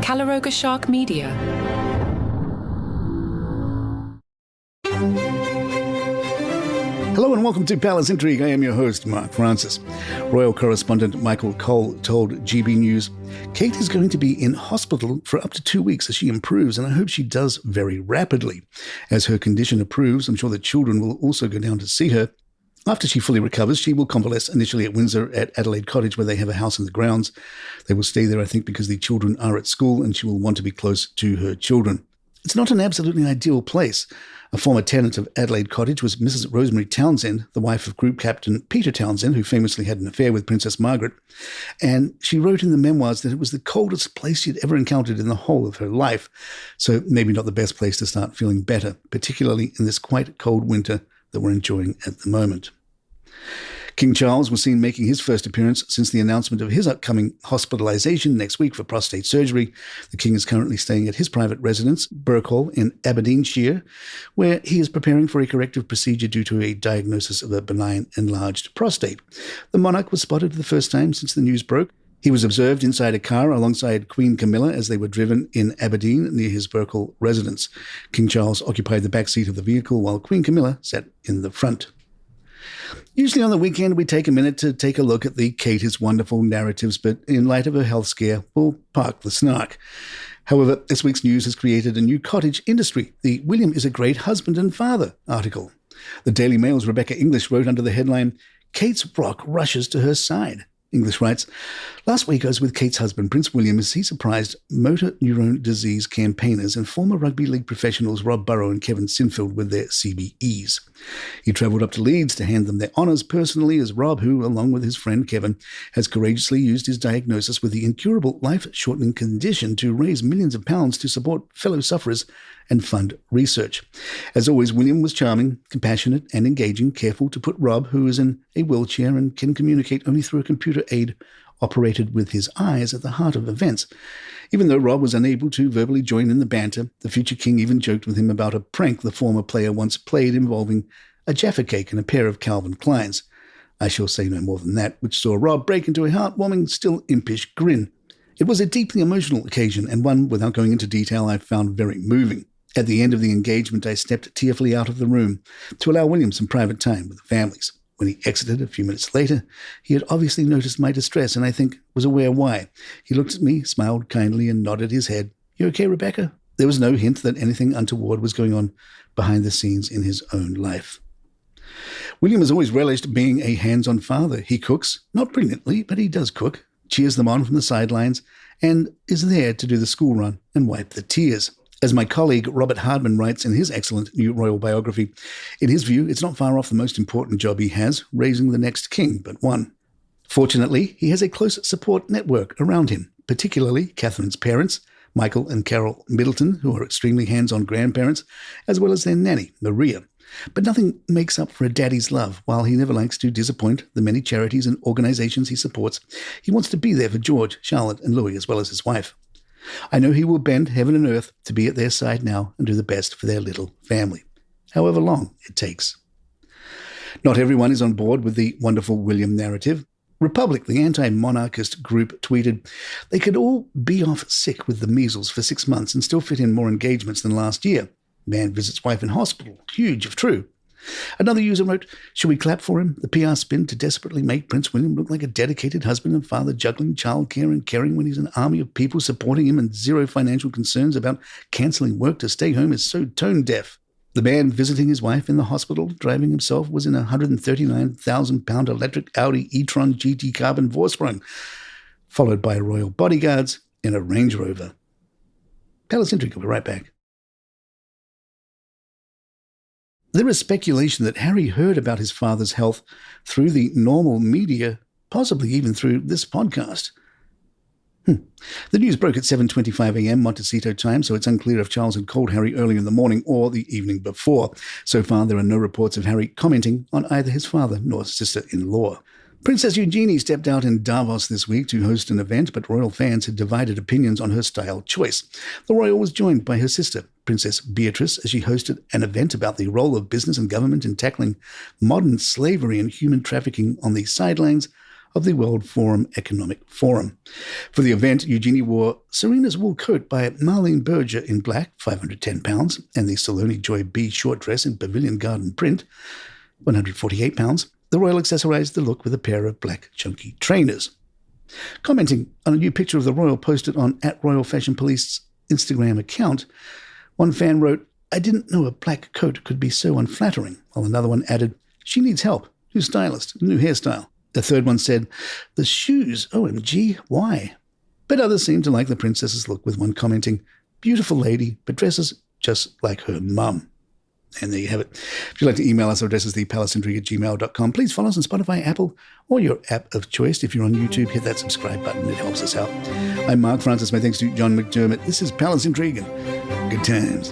Calaroga Shark Media. Hello and welcome to Palace Intrigue. I am your host, Mark Francis. Royal correspondent Michael Cole told GB News, Kate is going to be in hospital for up to 2 weeks as she improves, and I hope she does very rapidly. As her condition improves, I'm sure the children will also go down to see her. After she fully recovers, she will convalesce initially at Windsor at Adelaide Cottage, where they have a house in the grounds. They will stay there, I think, because the children are at school and she will want to be close to her children. It's not an absolutely ideal place. A former tenant of Adelaide Cottage was Mrs. Rosemary Townsend, the wife of Group Captain Peter Townsend, who famously had an affair with Princess Margaret. And she wrote in the memoirs that it was the coldest place she'd ever encountered in the whole of her life. So maybe not the best place to start feeling better, particularly in this quite cold winter that we're enjoying at the moment. King Charles was seen making his first appearance since the announcement of his upcoming hospitalisation next week for prostate surgery. The King is currently staying at his private residence, Burke Hall, in Aberdeenshire, where he is preparing for a corrective procedure due to a diagnosis of a benign enlarged prostate. The monarch was spotted for the first time since the news broke. He was observed inside a car alongside Queen Camilla as they were driven in Aberdeen near his Burke Hall residence. King Charles occupied the back seat of the vehicle while Queen Camilla sat in the front. Usually on the weekend, we take a minute to take a look at the Kate is Wonderful narratives, but in light of her health scare, we'll park the snark. However, this week's news has created a new cottage industry, the William is a great husband and father article. The Daily Mail's Rebecca English wrote under the headline, Kate's rock rushes to her side. English writes, last week I was with Kate's husband, Prince William, as he surprised motor neurone disease campaigners and former rugby league professionals Rob Burrow and Kevin Sinfield with their CBEs. He travelled up to Leeds to hand them their honours personally as Rob, who, along with his friend Kevin, has courageously used his diagnosis with the incurable life-shortening condition to raise millions of pounds to support fellow sufferers and fund research. As always, William was charming, compassionate and engaging, careful to put Rob, who is in a wheelchair and can communicate only through a computer aid operated with his eyes, at the heart of events. Even though Rob was unable to verbally join in the banter, the future king even joked with him about a prank the former player once played involving a Jaffa cake and a pair of Calvin Kleins. I shall say no more than that, which saw Rob break into a heartwarming, still impish grin. It was a deeply emotional occasion, and one, without going into detail, I found very moving. At the end of the engagement, I stepped tearfully out of the room to allow William some private time with the families. When he exited a few minutes later, he had obviously noticed my distress and I think was aware why. He looked at me, smiled kindly and nodded his head. You okay, Rebecca? There was no hint that anything untoward was going on behind the scenes in his own life. William has always relished being a hands-on father. He cooks, not brilliantly, but he does cook, cheers them on from the sidelines, and is there to do the school run and wipe the tears. As my colleague Robert Hardman writes in his excellent new royal biography, in his view, it's not far off the most important job he has, raising the next king but one. Fortunately, he has a close support network around him, particularly Catherine's parents, Michael and Carol Middleton, who are extremely hands-on grandparents, as well as their nanny, Maria. But nothing makes up for a daddy's love. While he never likes to disappoint the many charities and organizations he supports, he wants to be there for George, Charlotte and Louis, as well as his wife. I know he will bend heaven and earth to be at their side now and do the best for their little family, however long it takes. Not everyone is on board with the Wonderful William narrative. Republic, the anti-monarchist group, tweeted, they could all be off sick with the measles for 6 months and still fit in more engagements than last year. Man visits wife in hospital. Huge if true. Another user wrote, should we clap for him? The PR spin to desperately make Prince William look like a dedicated husband and father, juggling childcare and caring when he's an army of people supporting him and zero financial concerns about cancelling work to stay home is so tone-deaf. The man visiting his wife in the hospital, driving himself, was in a £139,000 electric Audi e-tron GT carbon Vorsprung, followed by royal bodyguards in a Range Rover. Palace Intrigue will be right back. There is speculation that Harry heard about his father's health through the normal media, possibly even through this podcast. The news broke at 7:25 a.m. Montecito time, so it's unclear if Charles had called Harry early in the morning or the evening before. So far, there are no reports of Harry commenting on either his father nor sister-in-law. Princess Eugenie stepped out in Davos this week to host an event, but royal fans had divided opinions on her style choice. The royal was joined by her sister, Princess Beatrice, as she hosted an event about the role of business and government in tackling modern slavery and human trafficking on the sidelines of the World Economic Forum. For the event, Eugenie wore Serena's wool coat by Marlene Berger in black, £510, and the Saloni Joy B short dress in Pavilion Garden print, £148. The royal accessorized the look with a pair of black chunky trainers. Commenting on a new picture of the royal posted on @RoyalFashionPolice's Instagram account, one fan wrote, "I didn't know a black coat could be so unflattering," while another one added, "She needs help. New stylist, new hairstyle." The third one said, "The shoes, OMG, why?" But others seemed to like the princess's look, with one commenting, "Beautiful lady, but dresses just like her mum." And there you have it. If you'd like to email us, our address is thepalacintrigue@gmail.com. Please follow us on Spotify, Apple, or your app of choice. If you're on YouTube, hit that subscribe button. It helps us out. I'm Mark Francis. My thanks to John McDermott. This is Palace Intrigue. Good times.